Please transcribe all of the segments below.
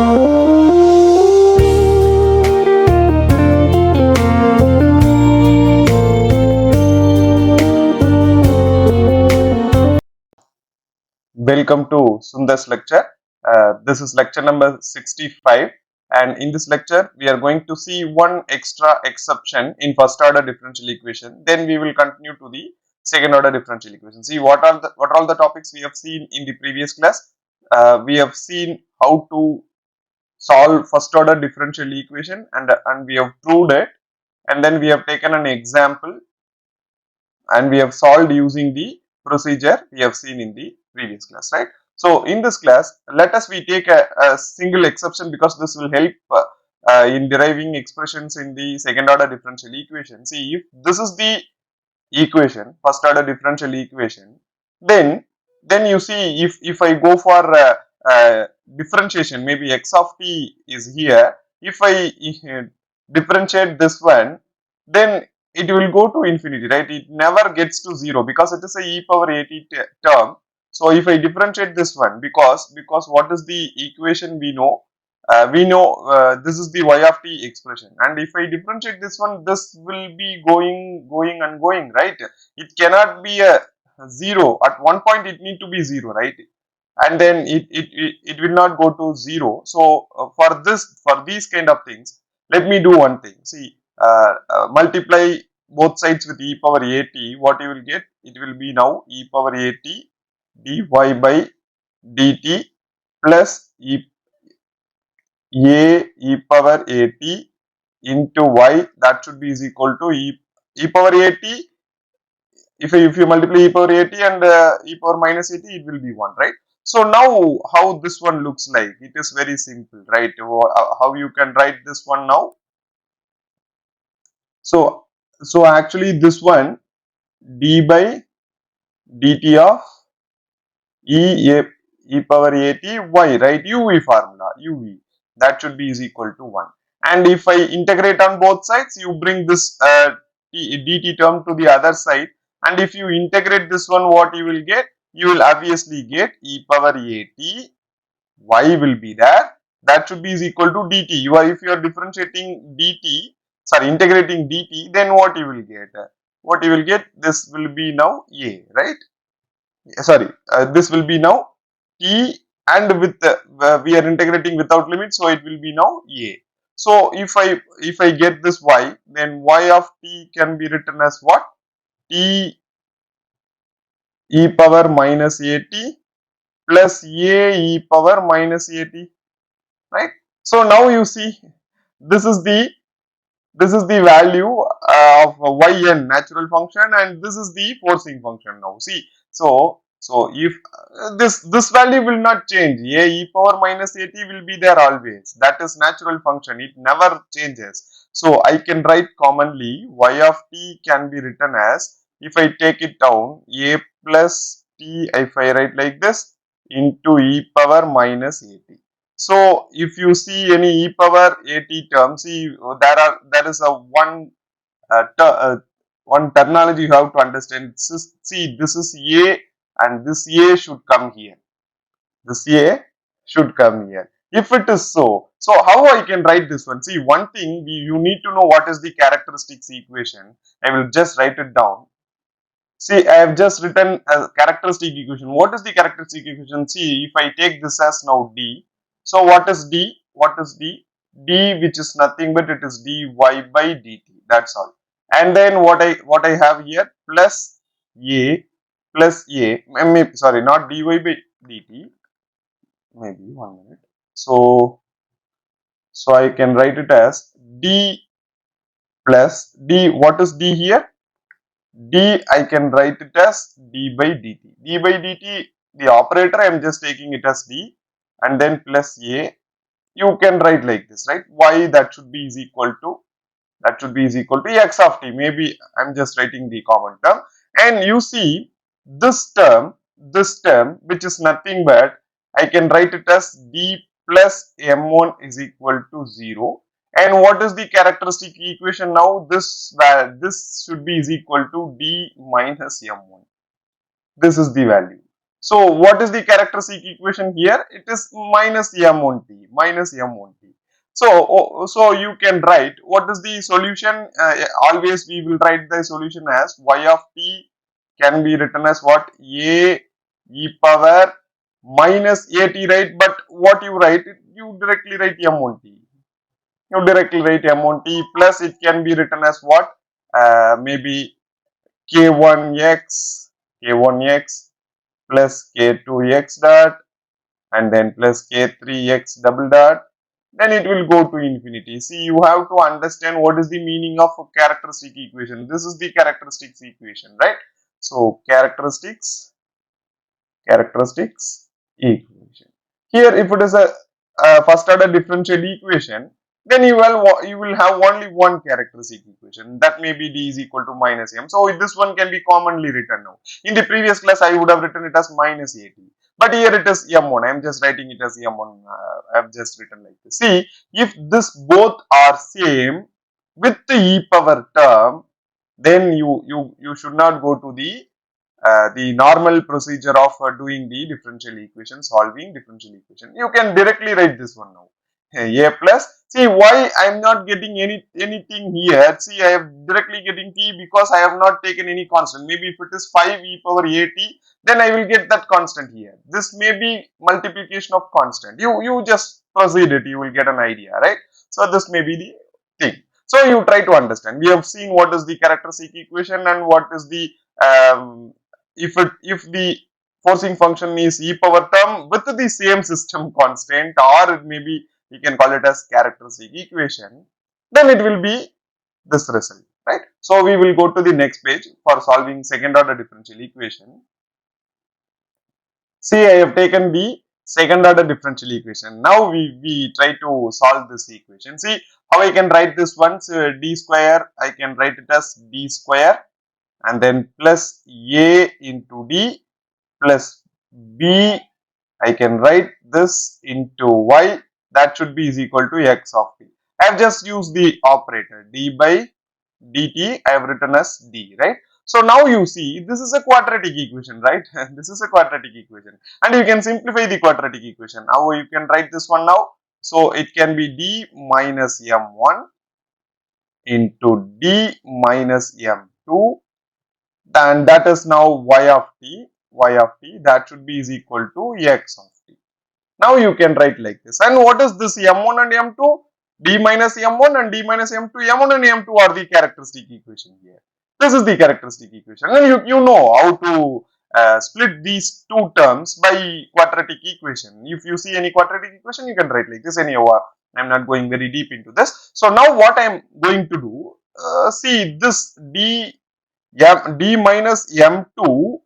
Welcome to Sundar's lecture. This is lecture number 65, and in this lecture we are going to see one extra exception in first order differential equation. Then we will continue to the second order differential equation. See what are all the topics we have seen in the previous class. We have seen how to solve first order differential equation, and we have proved it, and then we have taken an example and we have solved using the procedure we have seen in the previous class, right? So in this class, let us we take a single exception, because this will help in deriving expressions in the second order differential equation. See, if this is the equation, first order differential equation, then you see, if I go for differentiation, maybe x of t is here. If I differentiate this one, then it will go to infinity, right? It never gets to zero because it is a e power at term. So if I differentiate this one, because what is the equation we know? This is the y of t expression, and if I differentiate this one, this will be going and going, right? It cannot be a zero. At one point it need to be zero, right? And then it will not go to zero. So for these kind of things, let me do one thing. See, multiply both sides with e power at. What you will get? It will be now e power at dy by dt plus e power at into y, that should be is equal to e power at. If you multiply e power at and e power minus at, it will be 1, right? So now how this one looks like? It is very simple, right? How you can write this one now? So actually this one, d by dt of e power at y, right? uv formula, uv, that should be is equal to 1. And if I integrate on both sides, you bring this dt term to the other side, and if you integrate this one, what you will get? You will obviously get e power at, y will be there, that should be is equal to dt. If you are differentiating dt, sorry, integrating dt, then what you will get? What you will get? This will be now a, right? Sorry, this will be now t, and with we are integrating without limit, so it will be now a. So if I get this y, then y of t can be written as what? T e power minus at plus a e power minus at, right? So now you see, this is the value of yn, natural function, and this is the forcing function now. See, so if this value will not change, a e power minus at will be there always. That is natural function, it never changes. So I can write commonly y of t can be written as, if I take it down, a plus t, if I write like this, into e power minus at. So if you see any e power at term, see, there is a one terminology you have to understand. See, this is a, and this a should come here. This a should come here. If it is so how I can write this one? See, one thing, you need to know what is the characteristics equation. I will just write it down. See, I have just written a characteristic equation. What is the characteristic equation? See, if I take this as now d, so what is d? What is d? D, which is nothing but it is dy by dt. That's all. And then what I have here, plus a, sorry, not dy by dt. Maybe 1 minute. So I can write it as d plus d. What is d here? D, I can write it as d by dt. D by dt, the operator, I am just taking it as d, and then plus a. You can write like this, right? Y, that should be is equal to x of t. Maybe I am just writing the common term. And you see, this term, which is nothing but, I can write it as d plus m1 is equal to 0. And what is the characteristic equation now? This should be is equal to d minus m1. This is the value. So what is the characteristic equation here? It is minus m1t, minus m1t. So you can write what is the solution. Always we will write the solution as y of t can be written as what? A e power minus at, right? But what you write? You directly write m1t. You directly write m1t plus it can be written as what? Maybe k1x, k1x plus k2x dot and then plus k3x double dot, then it will go to infinity. See, you have to understand what is the meaning of a characteristic equation. This is the characteristics equation, right? So characteristics equation. Here, if it is a first order differential equation, then you will have only one characteristic equation. That may be d is equal to minus m. So this one can be commonly written now. In the previous class, I would have written it as minus at, but here it is m1. I am just writing it as m1. I have just written like this. See, if this both are same with the e power term, then you should not go to the normal procedure of doing the differential equation, solving differential equation. You can directly write this one now. A plus, see why I am not getting anything here. See, I am directly getting t because I have not taken any constant. Maybe if it is 5 e power at, then I will get that constant here. This may be multiplication of constant. You just proceed it, you will get an idea, right? So this may be the thing. So you try to understand. We have seen what is the characteristic equation and what is the if the forcing function is e power term with the same system constant, or it may be you can call it as characteristic equation, then it will be this result, right? So we will go to the next page for solving second order differential equation. See, I have taken the second order differential equation. Now we try to solve this equation. See how I can write this one. So d square, I can write it as d square and then plus a into d plus b, I can write this into y, that should be is equal to x of t. I have just used the operator d by dt, I have written as d, right? So now you see this is a quadratic equation, right? This is a quadratic equation and you can simplify the quadratic equation. How you can write this one now? So it can be d minus m1 into d minus m2, and that is now y of t, that should be is equal to x of t. Now you can write like this. And what is this m1 and m2? D minus m1 and d minus m2. m1 and m2 are the characteristic equation here. This is the characteristic equation. And you know how to split these two terms by quadratic equation. If you see any quadratic equation, you can write like this. Anyhow, I am not going very deep into this. So now what I am going to do, see this d minus m2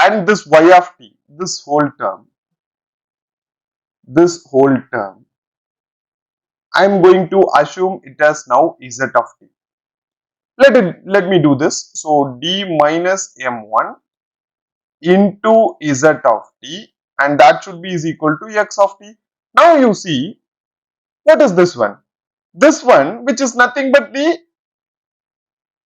and this y of t, this whole term, I am going to assume it as now z of t. Let me do this. So d minus m1 into z of t, and that should be is equal to x of t. Now you see, what is this one? This one, which is nothing but the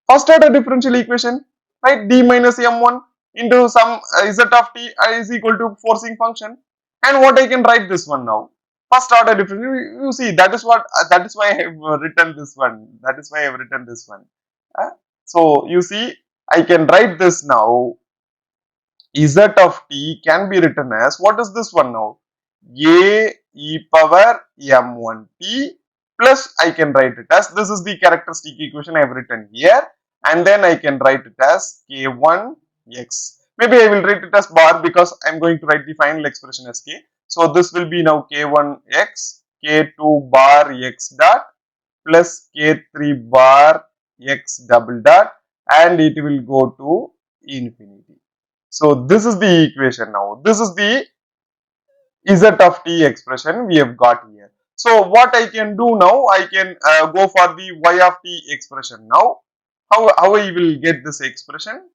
first order differential equation, right? D minus m1 into some z of t is equal to forcing function. And what I can write this one now? First order differential. You see, that is why I have written this one. That is why I have written this one. So you see, I can write this now. Z of t can be written as, what is this one now? A e power m1t plus I can write it as, this is the characteristic equation I have written here, and then I can write it as k1x. Maybe I will write it as bar because I am going to write the final expression as k. So this will be now k1x, k2 bar x dot plus k3 bar x double dot, and it will go to infinity. So this is the equation now. This is the z of t expression we have got here. So what I can do now, I can go for the y of t expression now. How I will get this expression?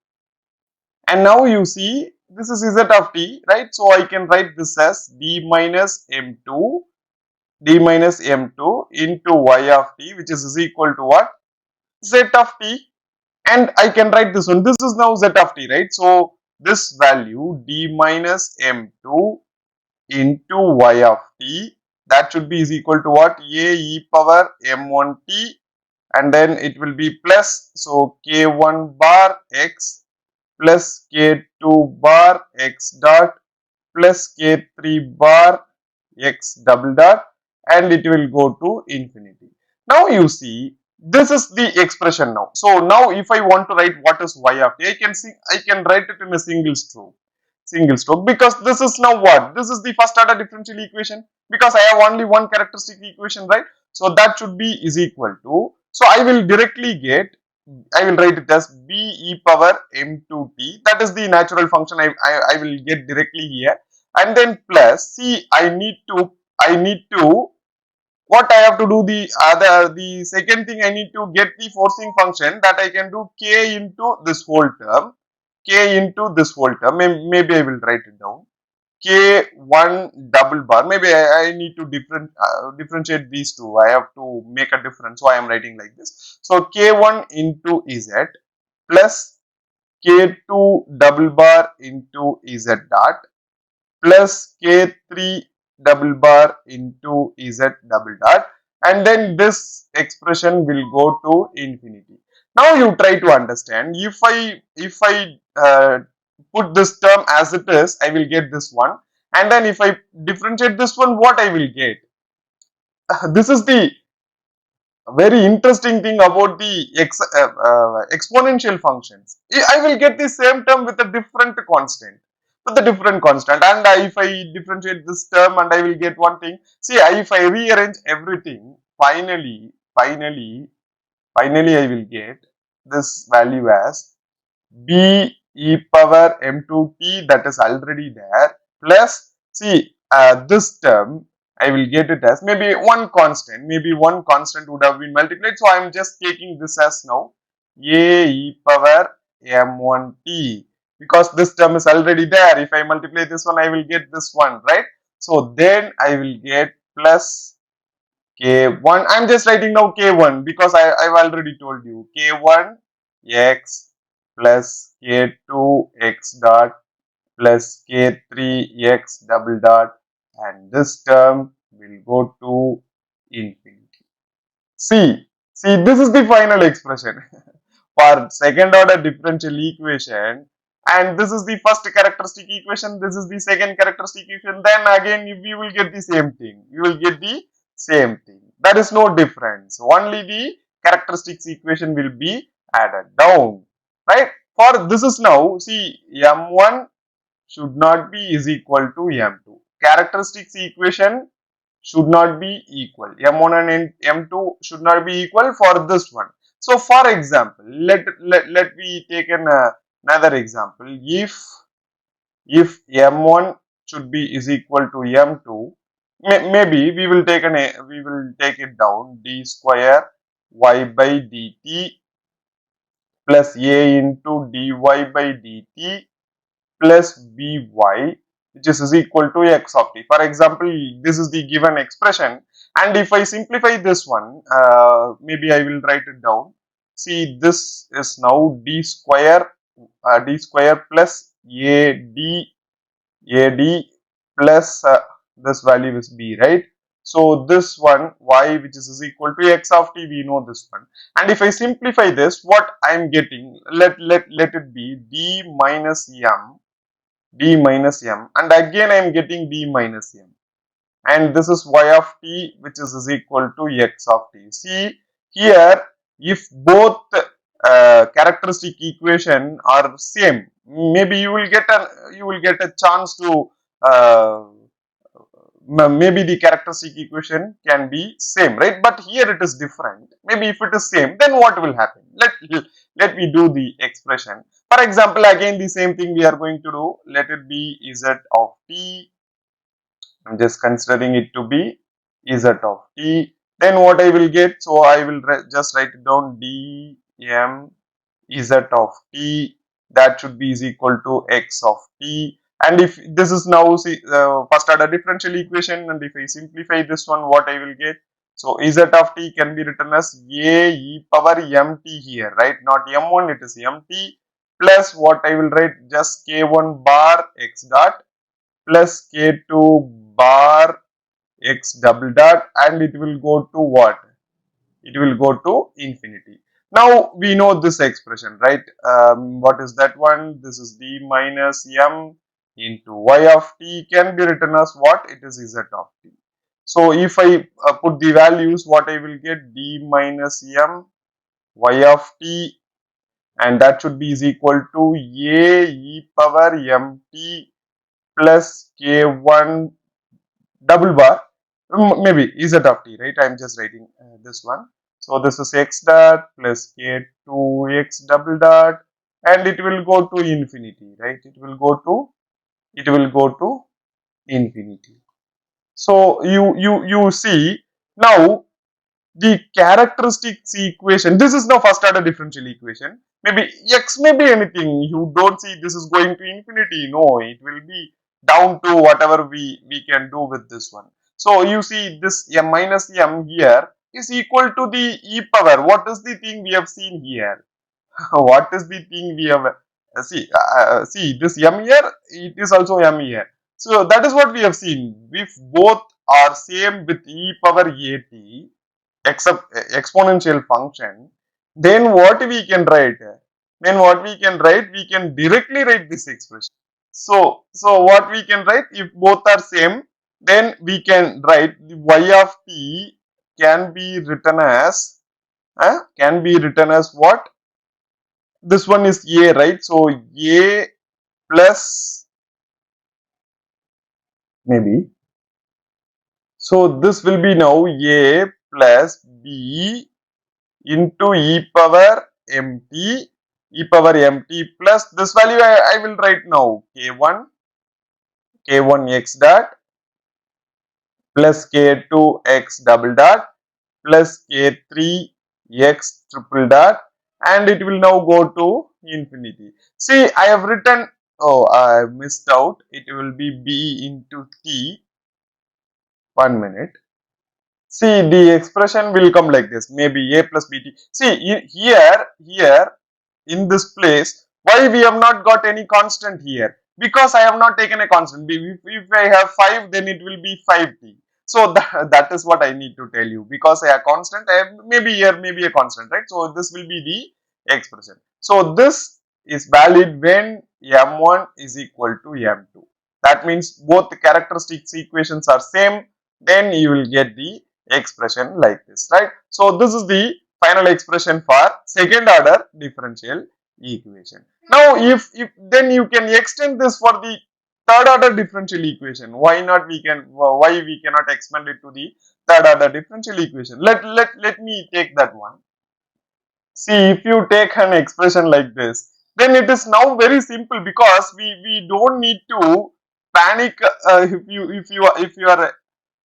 And now you see, this is z of t, right? So I can write this as d minus m2 into y of t, which is equal to what? Z of t. And I can write this one. This is now z of t, right? So this value d minus m2 into y of t, that should be is equal to what? A e power m1t, and then it will be plus, so k1 bar x plus k2 bar x dot plus k3 bar x double dot, and it will go to infinity. Now you see, this is the expression now. So now if I want to write what is y of t, I can write it in a single stroke. Because this is now what? This is the first order differential equation, because I have only one characteristic equation, right? So that should be is equal to, so I will directly get, I will write it as b e power m2t, that is the natural function I will get directly here, and then plus, see, I need to, what I have to do, the second thing, I need to get the forcing function, that I can do k into this whole term, maybe I will write it down, k1 double bar, maybe I need to differentiate these two, I have to make a difference, so I am writing like this. So k1 into z plus k2 double bar into z dot plus k3 double bar into z double dot, and then this expression will go to infinity. Now you try to understand, if I put this term as it is, I will get this one, and then if I differentiate this one, what I will get? This is the very interesting thing about the exponential functions. I will get the same term with a different constant, and if I differentiate this term, and I will get one thing. See, if I rearrange everything, finally I will get this value as b e power m2t, that is already there, plus, see, this term I will get it as maybe one constant would have been multiplied, so I am just taking this as now a e power m1t, because this term is already there. If I multiply this one, I will get this one, right? So then I will get plus k1, I'm just writing now k1, because I've already told you k1 x plus k2 x dot plus k3 x double dot, and this term will go to infinity. See, this is the final expression for second order differential equation, and this is the first characteristic equation, this is the second characteristic equation, then again we will get the same thing, there is no difference, only the characteristics equation will be added down, right? For this is now, see, m1 should not be is equal to m2, characteristics equation should not be equal, m1 and m2 should not be equal for this one. So for example, let me take another example. If m1 should be is equal to m2, maybe we will take it down, d square y by dt plus a into dy by dt plus by, which is equal to x of t. For example, this is the given expression, and if I simplify this one, maybe I will write it down. See, this is now d square plus ad plus this value is b, right? So this one y, which is equal to x of t, we know this one, and if I simplify this, what I am getting, let it be d minus m, and again I am getting d minus m, and this is y of t, which is equal to x of t. See here, if both characteristic equation are same, maybe you will get a chance to maybe the characteristic equation can be same, right? But here it is different. Maybe if it is same, then what will happen? Let me do the expression. For example, again the same thing we are going to do. Let it be z of t. I'm just considering it to be z of t. Then what I will get? So I will just write it down, dm z of t, that should be is equal to x of t. And if this is now, see, first order differential equation, and if I simplify this one, what I will get? So z of t can be written as a e power mt here, right? Not m1, it is mt plus what I will write, just k1 bar x dot plus k2 bar x double dot, and it will go to what? It will go to infinity. Now we know this expression, right? What is that one? This is d minus m into y of t, can be written as what? It is z of t. So if I put the values, what I will get? D minus m y of t, and that should be is equal to a e power mt plus k1 double bar, maybe z of t, right? I'm just writing this one. So this is x dot plus k2 x double dot, and it will go to infinity, right? It will go to infinity. So you see now the characteristics equation. This is now first order differential equation. Maybe x may be anything. You don't see this is going to infinity. No, it will be down to whatever we can do with this one. So you see this m minus m here is equal to the e power. What is the thing we have seen here? What is the thing we have see this m here, it is also m here. So that is what we have seen. If both are same with e power at except exponential function, then what we can write? Then what we can write? We can directly write this expression. So what we can write, if both are same, then we can write the y of t can be written as what? This one is a, right? So a plus maybe. So this will be now a plus b into e power mt plus this value I will write now k1 x dot plus k2 x double dot plus k3 x triple dot, and it will now go to infinity. See, I have written, oh, I missed out, it will be b into t. 1 minute. See, the expression will come like this, maybe a plus bt. See, here in this place, why we have not got any constant here? Because I have not taken a constant. If I have 5, then it will be 5t. So that is what I need to tell you. Because I have constant, I have maybe here, maybe a constant, right? So this will be the expression. So this is valid when m1 is equal to m2. That means both the characteristics equations are same, then you will get the expression like this, right? So this is the final expression for second order differential equation. Now if then you can extend this for the third order differential equation. Why not? Why we cannot expand it to the third order differential equation? Let me take that one. See, if you take an expression like this, then it is now very simple, because we don't need to panic if you are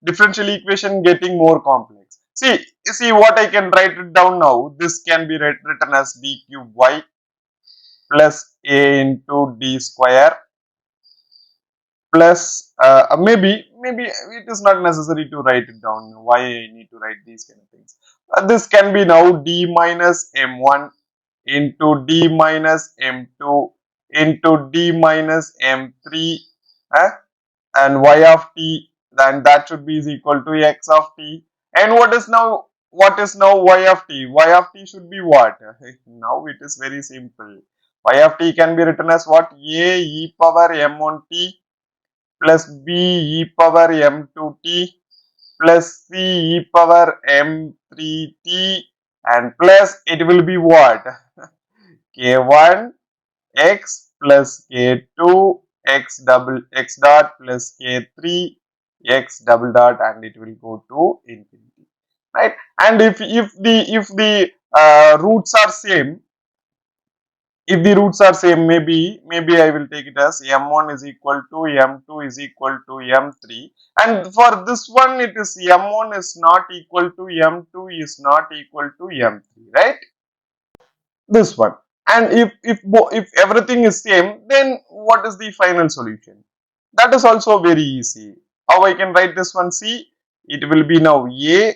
differential equation getting more complex. See what I can write it down now. This can be written as d cube y plus a into d square plus maybe it is not necessary to write it down. Why I need to write these kind of things? This can be now d minus m1 into d minus m2 into d minus m3 and y of t, then that should be is equal to x of t. And what is now y of t? Y of t should be what? Now it is very simple. Y of t can be written as what? A e power m1 t plus b e power m2t plus c e power m3t, and plus it will be what? k1 x plus k2 x dot plus k3 x double dot, and it will go to infinity, right? And if the roots are same, if the roots are same, maybe I will take it as m1 is equal to m2 is equal to m3, and for this one it is m1 is not equal to m2 is not equal to m3, right? This one. And if everything is same, then what is the final solution? That is also very easy. How I can write this one? See, it will be now a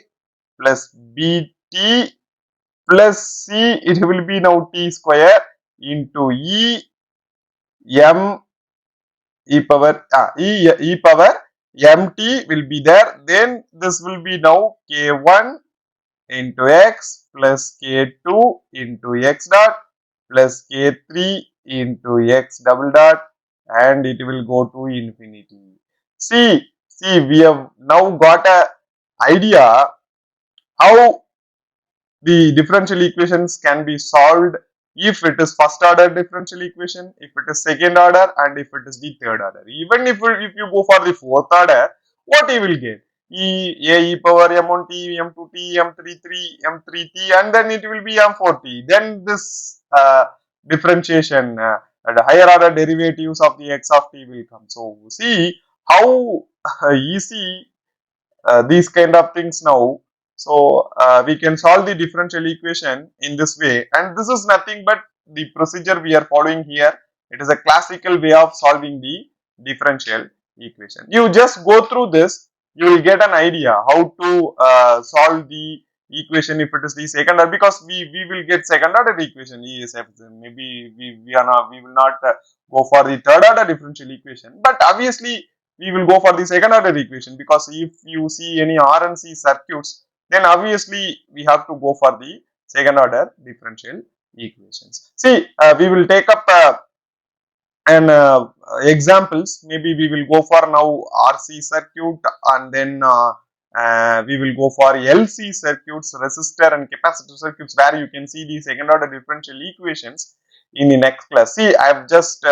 plus bt plus c, it will be now t square into m e power e power mt will be there. Then this will be now k1 into x plus k2 into x dot plus k3 into x double dot, and it will go to infinity. See, we have now got a idea how the differential equations can be solved if it is first order differential equation, if it is second order, and if it is the third order. Even if you go for the fourth order, what you will get? E power m1t, m2t, m33, m3t, and then it will be m4t. Then this differentiation, the higher order derivatives of the x of t will come. So see how easy these kind of things now. So we can solve the differential equation in this way, and this is nothing but the procedure we are following here. It is a classical way of solving the differential equation. You just go through this, you will get an idea how to solve the equation if it is the second order, because we will get second order equation. Yes, maybe we will not go for the third order differential equation, but obviously we will go for the second order equation, because if you see any R and C circuits, then obviously we have to go for the second order differential equations. See, we will take up and examples. Maybe we will go for now RC circuit, and then we will go for LC circuits, resistor and capacitor circuits, where you can see the second order differential equations in the next class. See, I have just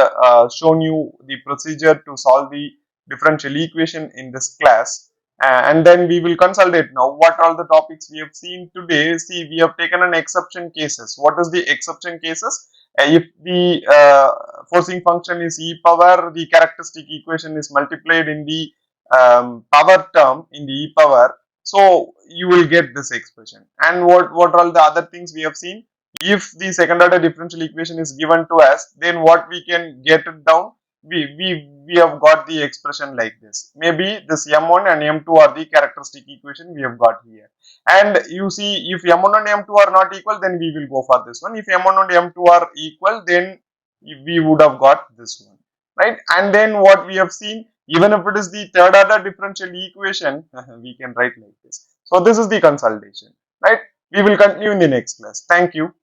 shown you the procedure to solve the differential equation in this class, and then we will consolidate now what all the topics we have seen today. See, we have taken an exception cases. What is the exception cases? If the forcing function is e power, the characteristic equation is multiplied in the power term in the e power, so you will get this expression. And what are all the other things we have seen? If the second order differential equation is given to us, then what we can get it down? We have got the expression like this. Maybe this m1 and m2 are the characteristic equation we have got here. And you see, if m1 and m2 are not equal, then we will go for this one. If m1 and m2 are equal, then we would have got this one, right? And then what we have seen, even if it is the third order differential equation, we can write like this. So this is the consolidation, right? We will continue in the next class. Thank you.